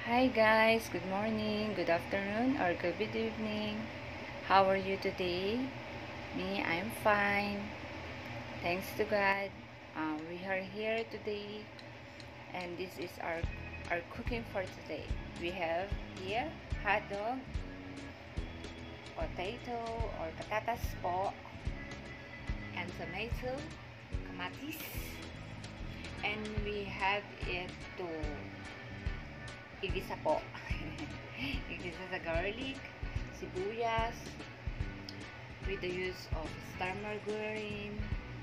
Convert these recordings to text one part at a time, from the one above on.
Hi guys, good morning, good afternoon, or good evening. How are you today? Me, I'm fine. Thanks to God. We are here today, and this is our cooking for today. We have here hot dog, potato or patatas po, and tomato, kamatis, and we have it to igisa po. Igisa sa garlic, sibuyas, with the use of star margarine.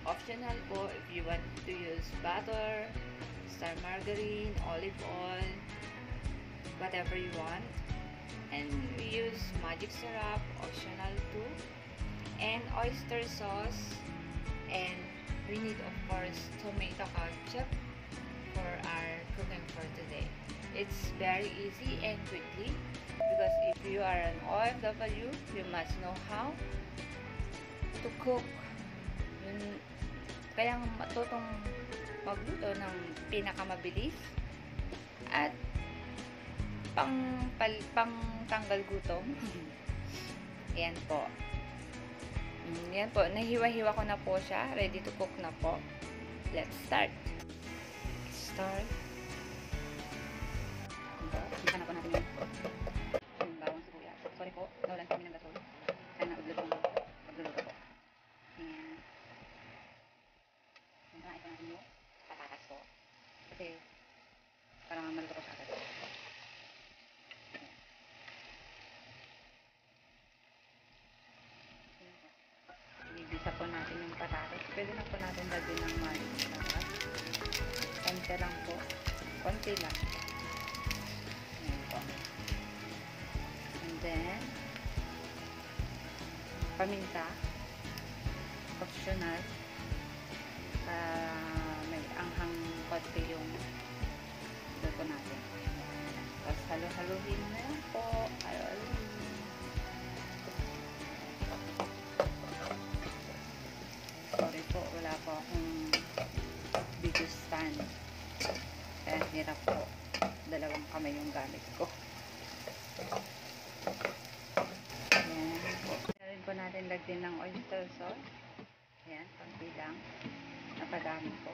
Optional po if you want to use butter, star margarine, olive oil, whatever you want. And we use magic syrup, optional too. And oyster sauce. And we need of course tomato ketchup for our cooking for today. It's very easy and quickly because if you are an OFW, you must know how to cook. Kaya matutong magluto ng pinakamabilis at pang tanggal gutom. Yan po. Yan po, nahiwa-hiwa ko na po siya. Ready to cook na po. Let's start. Isa na po natin yung bawang sibuyas. Sorry po, nawalan kami ng gasol. Kaya nagluluto po. And nakain po natin yung patatas po. Kasi parang maluto ko siya agad. Igisa po natin yung patatas. Pwede na po natin lagyan ng maling patatas. Konti lang po. Konti lang. And then paminta, optional, may anghang konti yung luto natin. Tapos halo-haluhin na yan po. Sorry po, wala po akong video stand. Kaya hirap po. Dalawang kamay yung gamit ko. Ayan po. Meron po natin lagyan ng oyster sauce. Ayan, konti lang. Napadami po.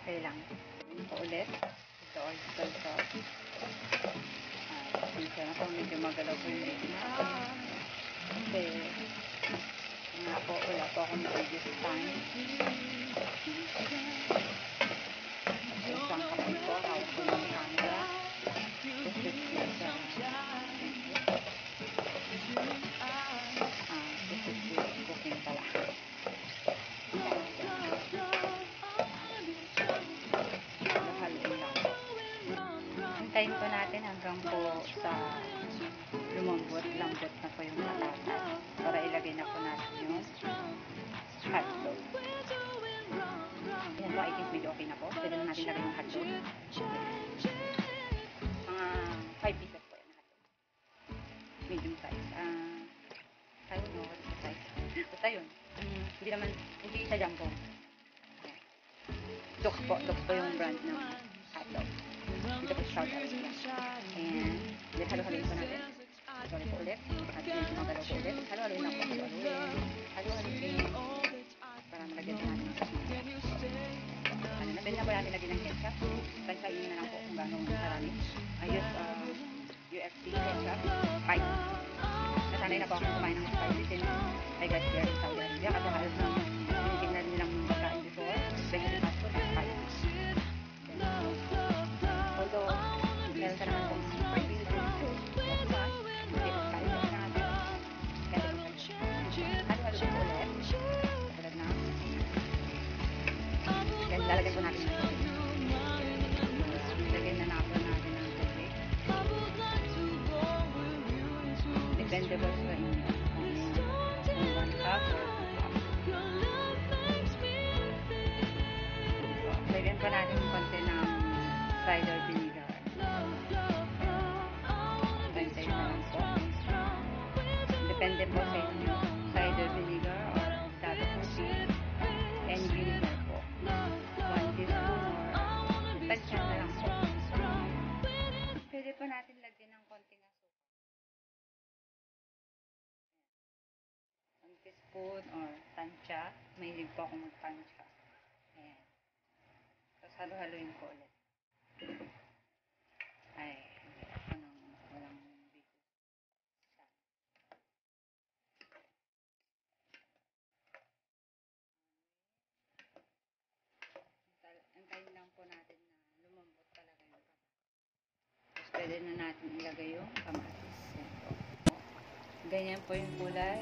Okay lang. Ayan po ulit. Ito oyster sauce. Kasi na po medyo magalaw po yung egg na. Kasi nga po, wala po akong video stand. Isang kamay po. Hawak po yung camera. Cooking pala. Haluin lang. Antayin po natin hanggang po sa lumambot. Lambot na po yung patatas. Para ilagay na po natin yung hotdog. Ayan po, I think medyo okay na po. Pwede na natin lagay yung hotdog. Mga 5 pieces po yan na hotdog. Medium size. I don't know what is the size. Basta yun. Hindi siya jumbo. Dogs po yung brand ng hotdog. Dito po shout out niya. And then halo-haloin po natin. Sorry po ulit. At medyo magalaw po ulit. Halo-haloin lang po. Halo-haloin. Para malagyan po natin sa sila. Pwede na po natin lagyan ng ketchup. Tansayin na lang po kung gano'ng marami. I use UFC ketchup. 5. Nasanay na po akong kumain ng spicy since I got here in Saudi Arabia. Kasi halos na tinitignan nilang pagkain before. Especially fast food na spicy. Although, meron ka naman kung spicy food. Not much. Hindi po spicy na natin. Kaya po halo-halo po ulit. Katulad na. Then, lalagyan po natin ng tubig. Lagyan na natin ng tubig. Depende po sa inyo. Kung 1 cup or 2 cup. Lagyan po natin yung konti ng cider vinegar. Pantay na lang po. Depende po sa inyo. Cider vinegar or dado puti. And vinegar po. 1 teaspoon or tansya na lang po. Pwede po natin spoon or tansya. Mahilig po ako magtansya. Ayan. Tapos halo-haluin ko ulit. Ay, ako nang walang video. Antayin lang po natin na lumambot talaga yung kamatis. Tapos pwede na natin ilagay yung kamatis. Yan po. Ganyan po yung kulay.